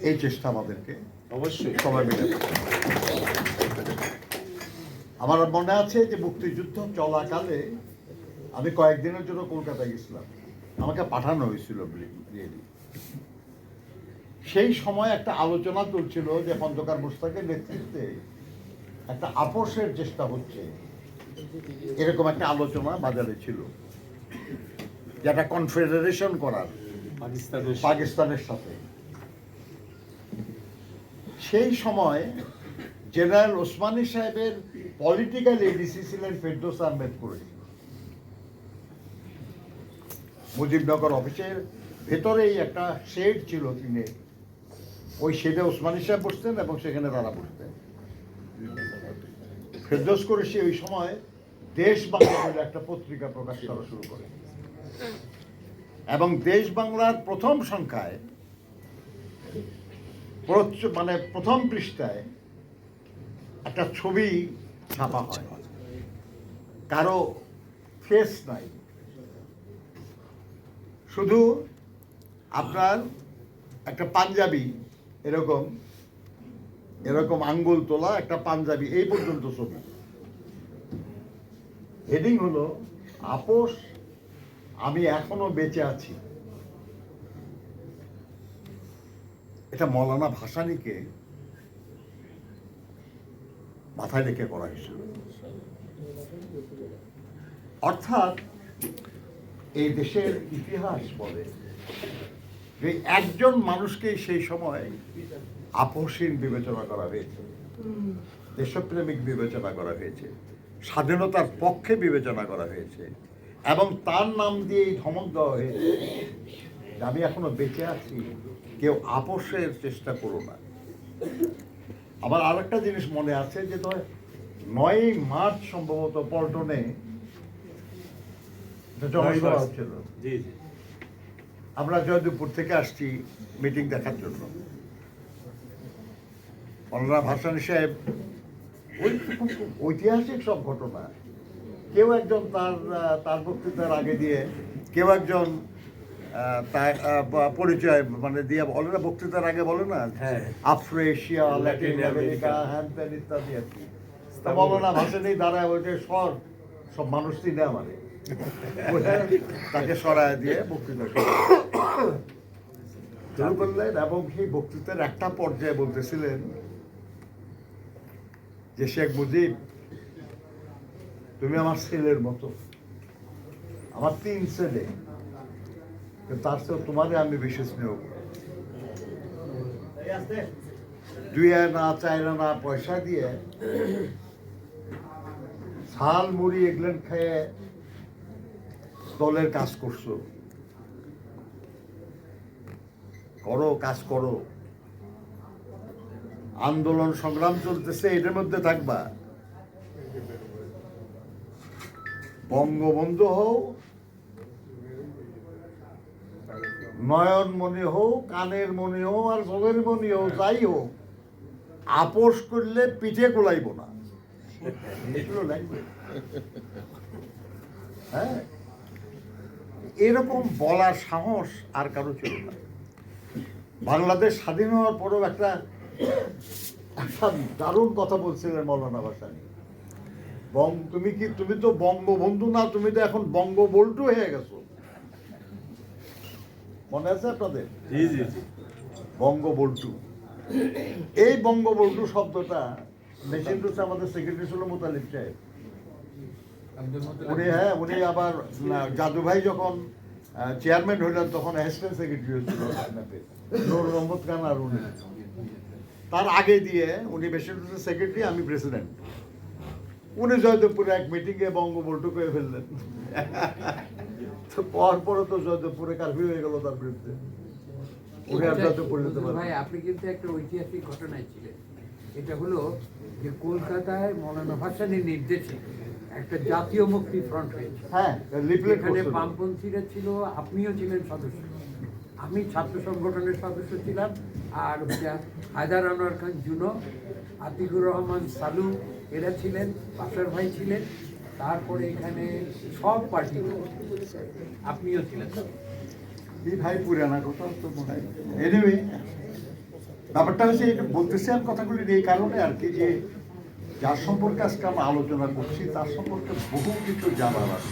এই চেষ্টা আমাদেরকে অবশ্যই সবাই মিলে। আমার মনে আছে যে মুক্তিযুদ্ধ চলাকালে আমি কয়েকদিনের জন্য কলকাতায় গেছিলাম, আমাকে পাঠানো হয়েছিল রিয়েলি। সেই সময় একটা আলোচনা চলছিল যে খন্দকার মোশতাকের নেতৃত্বে একটা আপোষের চেষ্টা হচ্ছে, এরকম একটা আলোচনা বাজারে ছিল, যেটা কনফেডারেশন করার পাকিস্তানের সাথে। সেই সময় জেনারেল ওসমানী সাহেবের পলিটিক্যাল এডিসি ছিলেন ফেরদৌস আহমেদ কুরেশি। মুজিবনগর অফিসের ভেতরেই একটা শেড ছিল টিনের, ওই শেডে ওসমানী সাহেব বসতেন এবং সেখানে তারা বসতেন। ফেরদৌস কুরেশি ওই সময় দেশ বাংলা বলে একটা পত্রিকা প্রকাশ করা শুরু করে, এবং দেশ বাংলার প্রথম সংখ্যায় মানে প্রথম পৃষ্ঠায় একটা ছবি ছাপা হয়, কারো ফেস নাই, শুধু আপনার একটা পাঞ্জাবি এরকম এরকম আঙ্গুল তোলা একটা পাঞ্জাবি, এই পর্যন্ত ছবি। হেডিং হলো আপোষ, আমি এখনো বেঁচে আছি। এটা মৌলানা ভাসানীকে মাথায় রেখে করা হয়েছিল। অর্থাৎ এই দেশের ইতিহাস বলে যে একজন মানুষকে সেই সময় আপোষহীন বিবেচনা করা হয়েছে, দেশপ্রেমিক বিবেচনা করা হয়েছে, স্বাধীনতার পক্ষে বিবেচনা করা হয়েছে, এবং তার নাম দিয়েই ধমক দেওয়া হয়েছে যে আমি এখনো বেঁচে আছি, কেউ আপোষের চেষ্টা করো না। আমার আরেকটা জিনিস মনে আছে যে 9ই মার্চ সম্ভবত পল্টনে জনসভা হচ্ছিল, আমরা জয়দেবপুর থেকে আসছি মিটিং দেখার জন্য। মৌলানা ভাসানী সাহেব ওই ঐতিহাসিক সব ঘটনা, কেউ একজন তার বক্তৃতার আগে দিয়ে, কেউ একজন তার পরিচয় মানে দিয়ে বলে না, বক্তৃতার আগে বলে না আফ্রিকা, ল্যাটিন আমেরিকা, হ্যান ত্যান ইত্যাদি আর কি। তা মৌলানা ভাসানী দাঁড়ায় ওইটা সব মানুষ চিনে আমারে, তাকে সরায় দিয়ে বক্তৃতা শুরু করলেন, এবং সেই বক্তৃতার একটা পর্যায়ে বলতেছিলেন যে শেখ মুজিব, তুমি আমার ছেলের মতো, আমার 3 ছেলে, তার চেয়েও তোমারে আমি বেশি স্নেহ করি। 2 আনা 4 আনা পয়সা দিয়ে ঝাল মুড়ি এগুলেন খেয়ে দলের কাজ করছো, করো, কাজ করো, আন্দোলন সংগ্রাম চলতেছে, এটার মধ্যে থাকবা। বঙ্গবন্ধু হোক, নয়ন মনি হোক, কানের মনি হোক, আর চোখের মনি হোক, যাই হোক, আপোষ করলে পিঠে কোলাইব না। হ্যাঁ, এরকম বলার সাহস আর কারো ছিল না। বাংলাদেশ স্বাধীন হওয়ার পরেও একটা দারুণ কথা বলছিলেন মৌলানা ভাসানী, তুমি তো বঙ্গবন্ধু না, তুমি তো এখন বঙ্গবল্টু হয়ে গেছো। মনে আছে আপনাদের? বঙ্গবল্টু। এই বঙ্গবল্টু শব্দটা মেশিন রুসে আমাদের সেক্রেটারি ছিল মোতালিব সাহেব, উনি আবার জাদু ভাই যখন চেয়ারম্যান হইলেন তখন অ্যাসিস্ট্যান্ট সেক্রেটারি হয়েছিল নূর মোহাম্মদ খান, আর উনি তার আগে দিয়ে উনি মেশিন রুসের সেক্রেটারি, আমি প্রেসিডেন্ট। উনি জয়দেবপুরে এক মিটিংয়ে বঙ্গবল্টু করে ফেললেন, তো পরে তো জয়দেবপুরে কারফিউ হয়ে গেল তার বিরুদ্ধে। ভাই, আপনি কিন্তু একটা ঐতিহাসিক ঘটনায় ছিলেন। এটা হলো যে কলকাতায় মৌলানা ভাসানীর নির্দেশে একটা জাতীয় মুক্তি ফ্রন্ট হয়েছে। হ্যাঁ, এখানে বামপন্থীরা ছিল, আপনিও ছিলেন সদস্য, আমি ছাত্র সংগঠনের সদস্য ছিলাম, আর হায়দার আনোয়ার খান জুনো, আতিকুর রহমান সালু এরা ছিলেন, বাসার ভাই ছিলেন, তারপরে এখানে সব পার্টি, আপনিও ছিলেন। এই ভাই পুরানা কথা তো মনে হয় এনিওয়ে ব্যাপারটা হচ্ছে এটা বলতেছি আর কথাগুলি এই কারণে আর কি যে যার সম্পর্কে আজকে আমরা আলোচনা করছি তার সম্পর্কে বহু কিছু জানার আছে।